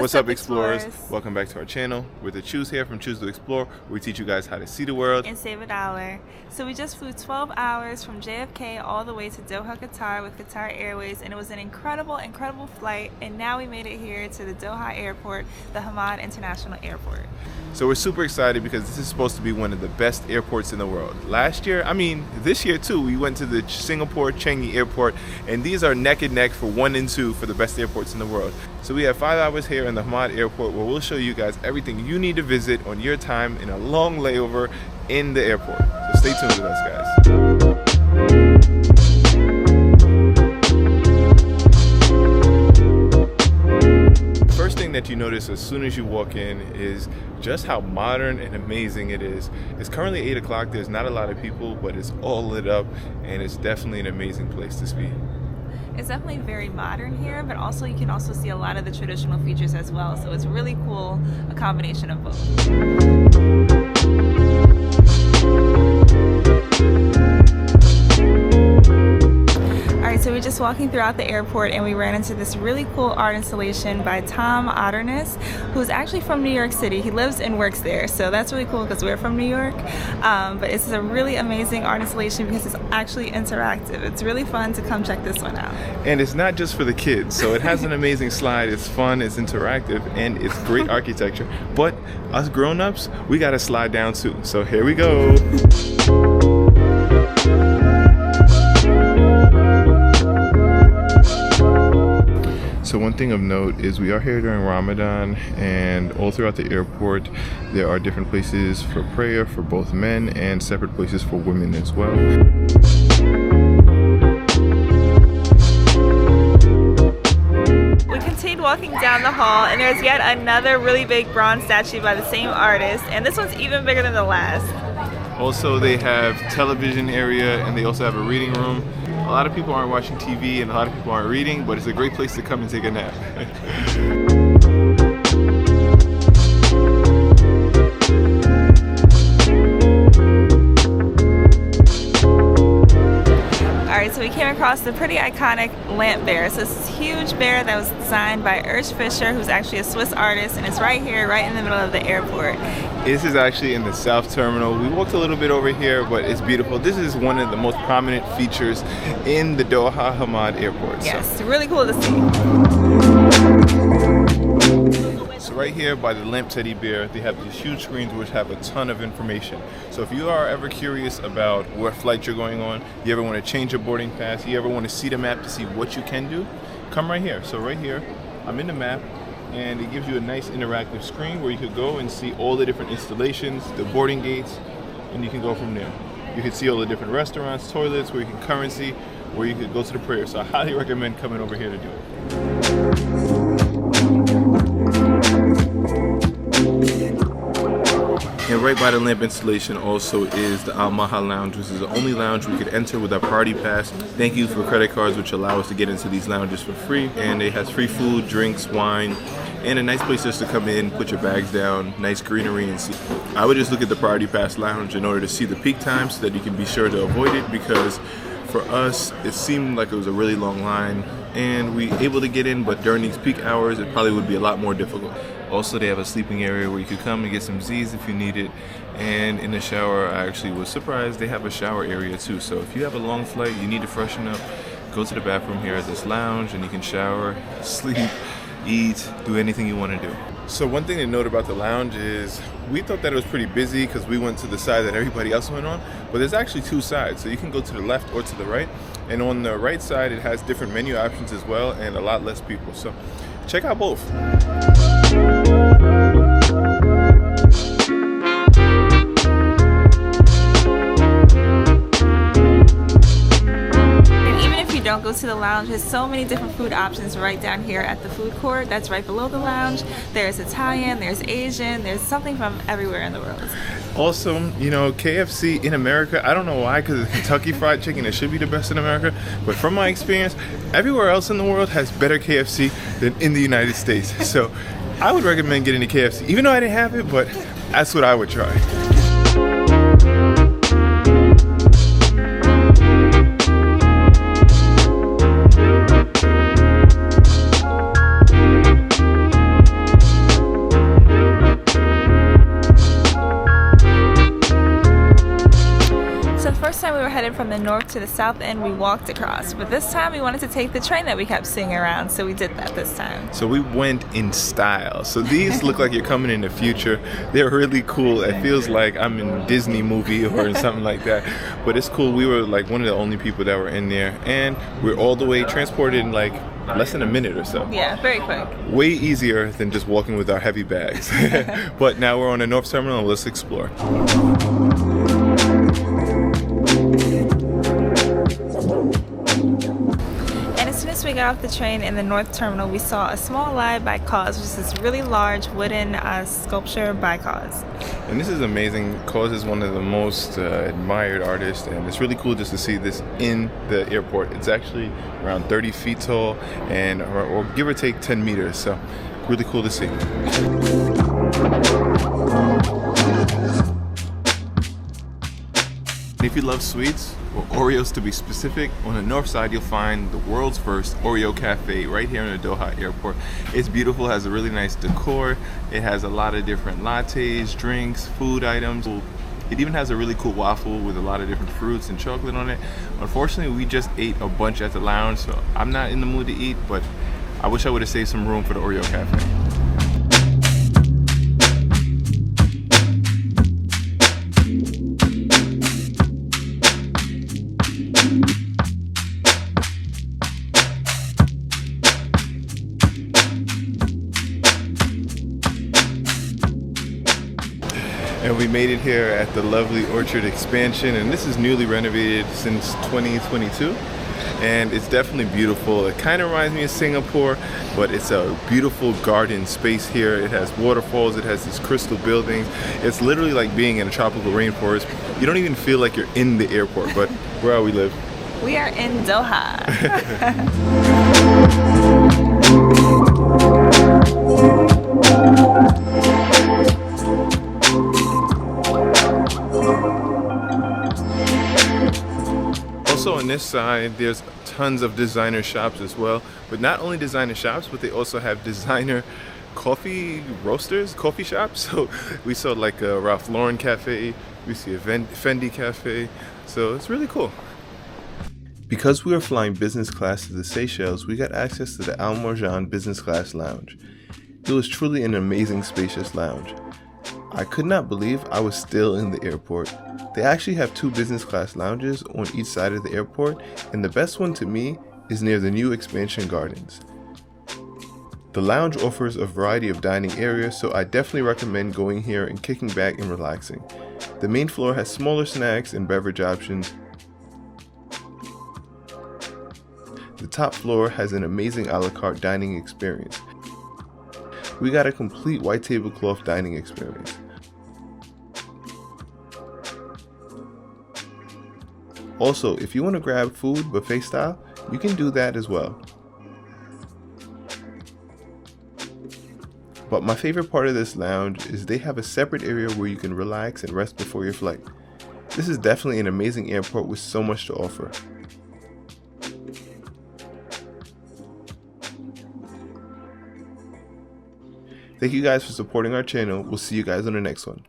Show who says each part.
Speaker 1: What's up, explorers? Welcome back to our channel. We're the Choose here from Choose to Explore, where we teach you guys how to see the world
Speaker 2: and save $1. So we just flew 12 hours from JFK all the way to Doha, Qatar with Qatar Airways, and it was an incredible flight. And now we made it here to the Doha Airport, the Hamad International Airport.
Speaker 1: So we're super excited because this is supposed to be one of the best airports in the world. This year too, we went to the Singapore Changi Airport, and these are neck and neck for 1 and 2 for the best airports in the world. So we have 5 hours here in the Hamad Airport where we'll show you guys everything you need to visit on your time in a long layover in the airport. So stay tuned with us, guys. First thing that you notice as soon as you walk in is just how modern and amazing it is. It's currently 8 o'clock. There's not a lot of people, but it's all lit up, and it's definitely an amazing place to be.
Speaker 2: It's definitely very modern here, but also you can also see a lot of the traditional features as well. So it's really cool, a combination of both. So we're just walking throughout the airport and we ran into this really cool art installation by Tom Otterness, who's actually from New York City. He lives and works there, so that's really cool because we're from New York. But it's a really amazing art installation because it's actually interactive. It's really fun to come check this one out.
Speaker 1: And it's not just for the kids, so it has an amazing slide. It's fun, it's interactive, and it's great architecture. But us grown-ups, we gotta slide down too. So here we go. So one thing of note is we are here during Ramadan, and all throughout the airport there are different places for prayer for both men and separate places for women as well.
Speaker 2: We continued walking down the hall and there's yet another really big bronze statue by the same artist, and this one's even bigger than the last.
Speaker 1: Also, they have television area and they also have a reading room. A lot of people aren't watching TV and a lot of people aren't reading, but it's a great place to come and take a nap.
Speaker 2: Alright, so we came across the pretty iconic Lamp Bear. So it's this huge bear that was designed by Urs Fischer, who's actually a Swiss artist, and it's right here, right in the middle of the airport.
Speaker 1: This is actually in the South Terminal. We walked a little bit over here, but it's beautiful. This is one of the most prominent features in the Doha Hamad Airport.
Speaker 2: Yes, so. Really cool to see.
Speaker 1: So right here by the Lamp Teddy Bear, they have these huge screens which have a ton of information. So if you are ever curious about what flight you're going on, you ever want to change your boarding pass, you ever want to see the map to see what you can do, come right here. So right here, I'm in the map, and it gives you a nice interactive screen where you could go and see all the different installations, the boarding gates, and you can go from there. You can see all the different restaurants, toilets, where you can currency, where you could go to the prayer. So I highly recommend coming over here to do it. And right by the lamp installation also is the Maha lounge, which is the only lounge we could enter with our party pass. Thank you for credit cards, which allow us to get into these lounges for free. And it has free food, drinks, wine, and a nice place just to come in, put your bags down, nice greenery, and see. I would just look at the Priority Pass lounge in order to see the peak time so that you can be sure to avoid it, because for us, it seemed like it was a really long line, and we were able to get in, but during these peak hours, it probably would be a lot more difficult. Also, they have a sleeping area where you could come and get some Z's if you need it. And in the shower, I actually was surprised they have a shower area too. So if you have a long flight, you need to freshen up, go to the bathroom here at this lounge and you can shower, sleep, eat, do anything you want to do. So one thing to note about the lounge is we thought that it was pretty busy because we went to the side that everybody else went on, but there's actually 2 sides. So you can go to the left or to the right. And on the right side, it has different menu options as well and a lot less people. So check out both.
Speaker 2: Don't go to the lounge. There's so many different food options right down here at the food court that's right below the lounge. There's Italian, there's Asian, there's something from everywhere in the world.
Speaker 1: Also, you know, KFC in America, I don't know why, because it's Kentucky Fried Chicken, it should be the best in America, but from my experience, everywhere else in the world has better KFC than in the United States. So I would recommend getting the KFC, even though I didn't have it, but that's what I would try.
Speaker 2: headed from the north to the south end, we walked across. But this time we wanted to take the train that we kept seeing around, so we did that this time.
Speaker 1: So we went in style. So these look like you're coming in the future. They're really cool. It feels like I'm in a Disney movie or something like that. But it's cool. We were like one of the only people that were in there. And we're all the way transported in like less than a minute or so.
Speaker 2: Yeah, very quick.
Speaker 1: Way easier than just walking with our heavy bags. But now we're on the North Terminal. Let's explore.
Speaker 2: As we got off the train in the North Terminal, we saw a small Lamp by KAWS, which is this really large wooden sculpture by KAWS.
Speaker 1: And this is amazing. KAWS is one of the most admired artists, and it's really cool just to see this in the airport. It's actually around 30 feet tall, and or give or take 10 meters. So really cool to see. And if you love sweets, or Oreos to be specific, on the north side you'll find the world's first Oreo Cafe right here in the Doha Airport. It's beautiful, has a really nice decor. It has a lot of different lattes, drinks, food items. It even has a really cool waffle with a lot of different fruits and chocolate on it. Unfortunately, we just ate a bunch at the lounge, so I'm not in the mood to eat, but I wish I would have saved some room for the Oreo Cafe. And we made it here at the lovely Orchard expansion, and this is newly renovated since 2022, and it's definitely beautiful. It kind of reminds me of Singapore, but it's a beautiful garden space here. It has waterfalls, it has these crystal buildings. It's literally like being in a tropical rainforest. You don't even feel like you're in the airport, but where are we live?
Speaker 2: We are in Doha.
Speaker 1: Also on this side, there's tons of designer shops as well. But not only designer shops, but they also have designer coffee roasters, coffee shops. So we saw like a Ralph Lauren cafe, we see a Fendi cafe. So it's really cool. Because we were flying business class to the Seychelles, we got access to the Mourjan business class lounge. It was truly an amazing spacious lounge. I could not believe I was still in the airport. They actually have 2 business class lounges on each side of the airport, and the best one to me is near the new expansion gardens. The lounge offers a variety of dining areas, so I definitely recommend going here and kicking back and relaxing. The main floor has smaller snacks and beverage options. The top floor has an amazing a la carte dining experience. We got a complete white tablecloth dining experience. Also, if you want to grab food buffet style, you can do that as well. But my favorite part of this lounge is they have a separate area where you can relax and rest before your flight. This is definitely an amazing airport with so much to offer. Thank you guys for supporting our channel. We'll see you guys on the next one.